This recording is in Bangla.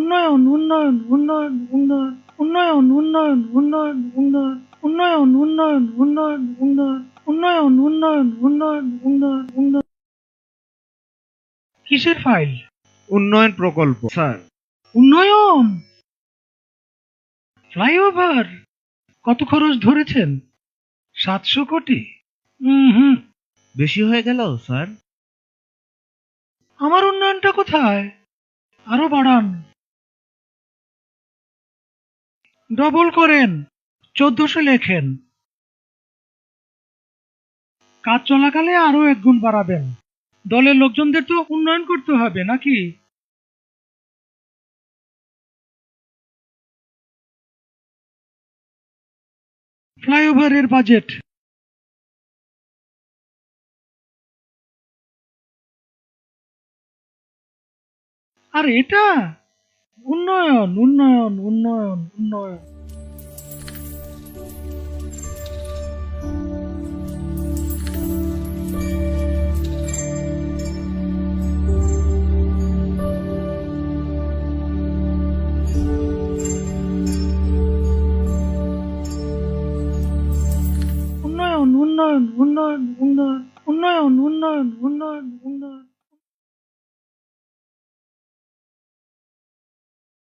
উন্নয়ন উন্নয়ন উন্নয়ন উন্নয়ন উন্নয়ন উন্নয়ন উন্নয়ন উন্নয়ন উন্নয়ন উন্নয়ন উন্নয়ন উন্নয়ন উন্নয়ন উন্নয়ন উন্নয়ন উন্নয়ন উন্নয়ন। কিসের ফাইল? উন্নয়ন প্রকল্প স্যার। উন্নয়ন ফ্লাইওভার কত খরচ ধরেছেন? 700 কোটি? হুম, বেশি হয়ে গেল স্যার। আমার উন্নয়নটা কোথায়? আরো বাড়ান, ডবল করেন, 1400 লেখেন। কাজ চলাকালে আরো 1 গুণ বাড়াবেন। দলের লোকজনদের তো উন্নয়ন করতে হবে নাকি? ফ্লাইওভারের বাজেট আর এটা উন্নয়ন উন্নয়ন উন্নয়ন উন্নয়ন। উন্নয়ন উন্নয়ন উন্নয়ন উন্নয়ন উন্নয়ন উন্নয়ন উন্নয়ন উন্নয়ন।